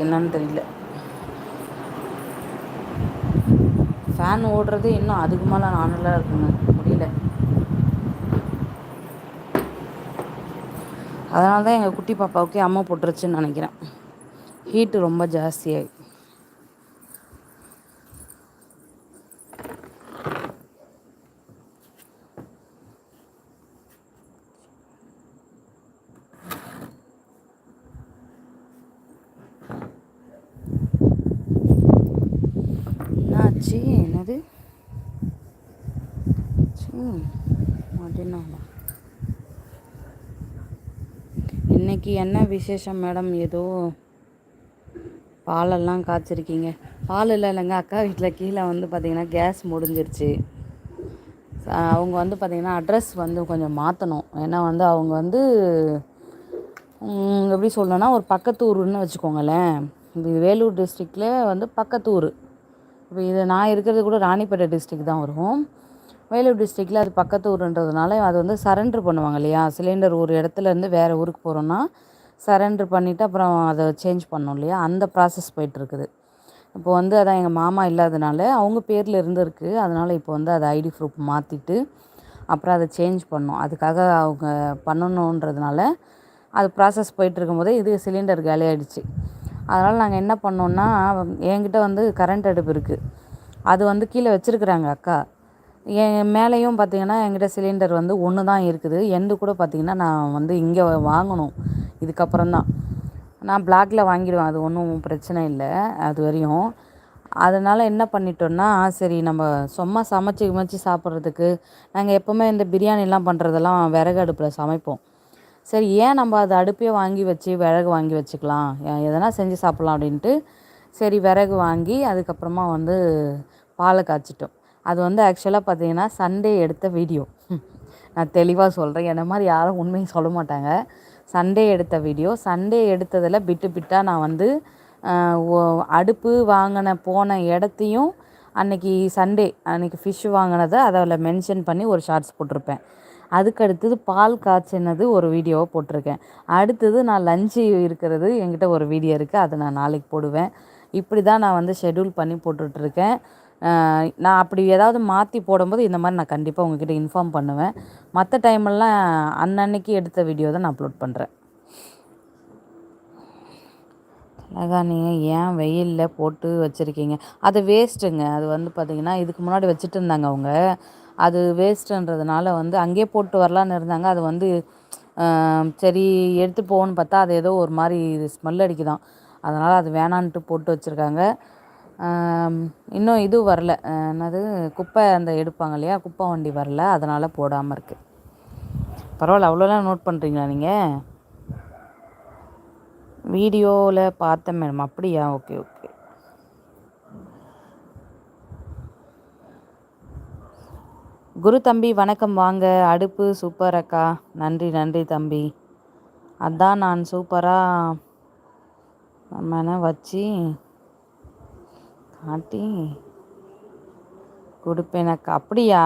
என்னன்னு தெரியல. ஃபேன் ஓடுறது இன்னும் அதுக்கு மேலே நானெல்லாம் இருக்குங்க, முடியல. அதனால தான் எங்கள் குட்டி பாப்பாவுக்கே அம்மை போட்டுருச்சுன்னு நினைக்கிறேன். ஹீட்டு ரொம்ப ஜாஸ்தியாகி. என்னாச்சு? என்னது அப்படின்னா இன்னைக்கு என்ன விசேஷம் மேடம்? ஏதோ பாலெல்லாம் காய்ச்சிருக்கீங்க. பால் இல்லைங்க, அக்கா வீட்டில் கீழே வந்து பார்த்திங்கன்னா கேஸ் முடிஞ்சிருச்சு. அவங்க வந்து பார்த்திங்கன்னா அட்ரஸ் வந்து கொஞ்சம் மாற்றணும். ஏன்னா வந்து அவங்க வந்து எப்படி சொல்லணும்னா ஒரு பக்கத்து ஊருன்னு வச்சுக்கோங்களேன். இது வேலூர் டிஸ்ட்ரிக்டில் வந்து பக்கத்து ஊர். இப்போ இது நான் இருக்கிறது கூட ராணிப்பேட்டை டிஸ்ட்ரிக் தான் வரும். வேலூர் டிஸ்ட்ரிக்டில் அது பக்கத்து ஊருன்றதுனால அது வந்து சரண்டர் பண்ணுவாங்க இல்லையா? சிலிண்டர் ஒரு இடத்துலேருந்து வேறு ஊருக்கு போகிறோன்னா சரண்டர் பண்ணிவிட்டு அப்புறம் அதை சேஞ்ச் பண்ணோம் இல்லையா? அந்த ப்ராசஸ் போயிட்டுருக்குது. இப்போ வந்து அதான் எங்கள் மாமா இல்லாதனால அவங்க பேரில் இருந்திருக்கு. அதனால் இப்போ வந்து அதை ஐடி ப்ரூஃப் மாற்றிட்டு அப்புறம் அதை சேஞ்ச் பண்ணோம். அதுக்காக அவங்க பண்ணணுன்றதுனால அது ப்ராசஸ் போயிட்டுருக்கும் போதே இது சிலிண்டர் காலி ஆகிடுச்சு. அதனால் நாங்கள் என்ன பண்ணோன்னா, என்கிட்ட வந்து கரண்ட் அடுப்பு இருக்குது. அது வந்து கீழே வச்சுருக்குறாங்க அக்கா. என் மேலேயும் பார்த்திங்கன்னா என்கிட்ட சிலிண்டர் வந்து ஒன்று தான் இருக்குது. எந்து கூட பார்த்திங்கன்னா நான் வந்து இங்கே வாங்கணும் இதுக்கப்புறம் தான். நான் பிளாக்கில் வாங்கிடுவேன், அது ஒன்றும் பிரச்சனை இல்லை அது வரையும். அதனால் என்ன பண்ணிட்டோன்னா, சரி நம்ம சும்மா சமைச்சு கிமைச்சி சாப்பிட்றதுக்கு நாங்கள் எப்போவுமே இந்த பிரியாணிலாம் பண்ணுறதெல்லாம் விறகு அடுப்பில் சமைப்போம். சரி ஏன் நம்ம அது அடுப்பே வாங்கி வச்சு விறகு வாங்கி வச்சுக்கலாம், எதனா செஞ்சு சாப்பிட்லாம் அப்படின்ட்டு சரி விறகு வாங்கி அதுக்கப்புறமா வந்து பாலை காய்ச்சிட்டோம். அது வந்து ஆக்சுவலாக பார்த்தீங்கன்னா சண்டே எடுத்த வீடியோ. நான் தெளிவாக சொல்கிறேன், என்ன மாதிரி யாரும் உண்மையை சொல்ல மாட்டாங்க. சண்டே எடுத்த வீடியோ. சண்டே எடுத்ததில் பிட்டு பிட்டாக நான் வந்து அடுப்பு வாங்கின போன இடத்தையும் அன்றைக்கி சண்டே அன்றைக்கி ஃபிஷ் வாங்கினதை அதில் மென்ஷன் பண்ணி ஒரு ஷார்ட்ஸ் போட்டிருப்பேன். அதுக்கு அடுத்தது பால் காய்ச்சினது ஒரு வீடியோவை போட்டிருக்கேன். அடுத்தது நான் லஞ்சு இருக்கிறது என்கிட்ட ஒரு வீடியோ இருக்குது, அதை நான் நாளைக்கு போடுவேன். இப்படி தான் நான் வந்து ஷெட்யூல் பண்ணி போட்டுட்ருக்கேன். நான் அப்படி ஏதாவது மாற்றி போடும்போது இந்த மாதிரி நான் கண்டிப்பாக உங்ககிட்ட இன்ஃபார்ம் பண்ணுவேன். மற்ற டைமெல்லாம் அன்னன்னைக்கு எடுத்த வீடியோ தான் நான் அப்லோட் பண்ணுறேன். தலகாணியை ஏன் வெயிலில் போட்டு வச்சுருக்கீங்க? அது வேஸ்ட்டுங்க. அது வந்து பார்த்திங்கன்னா இதுக்கு முன்னாடி வச்சுட்டு இருந்தாங்க அவங்க. அது வேஸ்ட்டுன்றதுனால வந்து அங்கேயே போட்டு வரலான்னு இருந்தாங்க. அது வந்து சரி எடுத்து போகணுன்னு பார்த்தா அது ஏதோ ஒரு மாதிரி ஸ்மெல் அடிக்குதாம். அதனால் அது வேணான்ட்டு போட்டு வச்சுருக்காங்க. இன்னும் இது வரல, என்னது குப்பை அந்த எடுப்பாங்க இல்லையா, குப்பை வண்டி வரல, அதனால் போடாமல் இருக்குது. பரவாயில்ல, அவ்வளோலாம் நோட் பண்ணுறீங்களா நீங்கள்? வீடியோவில் பார்த்தேன் மேடம். அப்படியா? Okay okay. குரு தம்பி வணக்கம், வாங்க. அடுப்பு சூப்பர் அக்கா. நன்றி நன்றி தம்பி. அதான் நான் சூப்பராக நம்ம வச்சு காட்டி கொடுப்பேன் அக்கா. அப்படியா?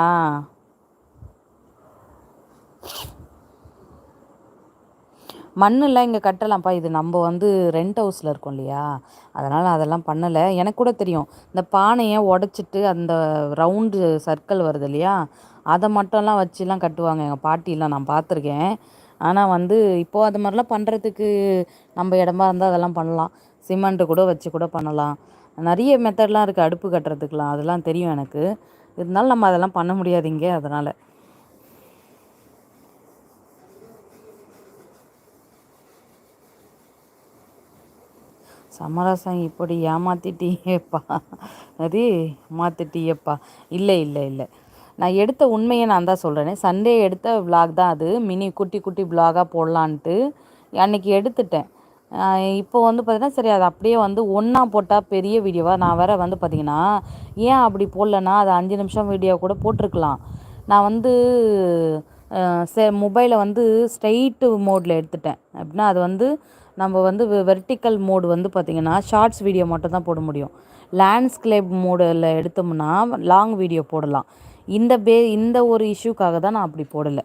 மண்ணெல்லாம் இங்கே கட்டலாம்ப்பா. இது நம்ம வந்து ரெண்ட் ஹவுஸில் இருக்கோம் இல்லையா, அதனால் அதெல்லாம் பண்ணலை. எனக்கு கூட தெரியும், இந்த பானையை உடச்சிட்டு அந்த ரவுண்டு சர்க்கிள் வருது இல்லையா, அதை மட்டும்லாம் வச்சுலாம் கட்டுவாங்க எங்கள் பாட்டிலாம், நான் பார்த்துருக்கேன். ஆனால் வந்து இப்போது அது மாதிரிலாம் பண்ணுறதுக்கு நம்ம இடமா இருந்தால் அதெல்லாம் பண்ணலாம். சிமெண்ட்டு கூட வச்சு கூட பண்ணலாம். நிறைய மெத்தட்லாம் இருக்குது அடுப்பு கட்டுறதுக்கெலாம், அதெல்லாம் தெரியும் எனக்கு. இருந்தாலும் நம்ம அதெல்லாம் பண்ண முடியாது இங்கே, அதனால். சமரசம் இப்படி ஏமாத்திட்டியேப்பா. அது ஏமாத்திட்டியேப்பா. இல்லை இல்லை இல்லை, நான் எடுத்த உண்மையை நான் தான் சொல்கிறேனே. சண்டே எடுத்த விலாக் தான் அது. மினி குட்டி குட்டி விலாகாக போடலான்ட்டு அன்றைக்கி எடுத்துட்டேன். இப்போ வந்து பார்த்திங்கன்னா சரி அது அப்படியே வந்து ஒன்றா போட்டால் பெரிய வீடியோவாக, நான் வேறு வந்து பார்த்திங்கன்னா ஏன் அப்படி போடலன்னா அது 5 நிமிஷம் வீடியோ கூட போட்டிருக்கலாம். நான் வந்து மொபைலை வந்து ஸ்ட்ரைட்டு மோடில் எடுத்துட்டேன். அப்படின்னா அது வந்து நம்ம வந்து வெர்டிக்கல் மோடு வந்து பார்த்திங்கன்னா ஷார்ட்ஸ் வீடியோ மட்டும் தான் போட முடியும். லேண்ட்ஸ்கேப் மோடில் எடுத்தோம்னா லாங் வீடியோ போடலாம். இந்த ஒரு இஷ்யூக்காக தான் நான் அப்படி போடலை.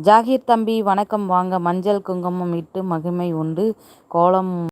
ஜாகீர் தம்பி வணக்கம் வாங்க. மஞ்சள் குங்குமம் இட்டு மகிமை உண்டு கோலம்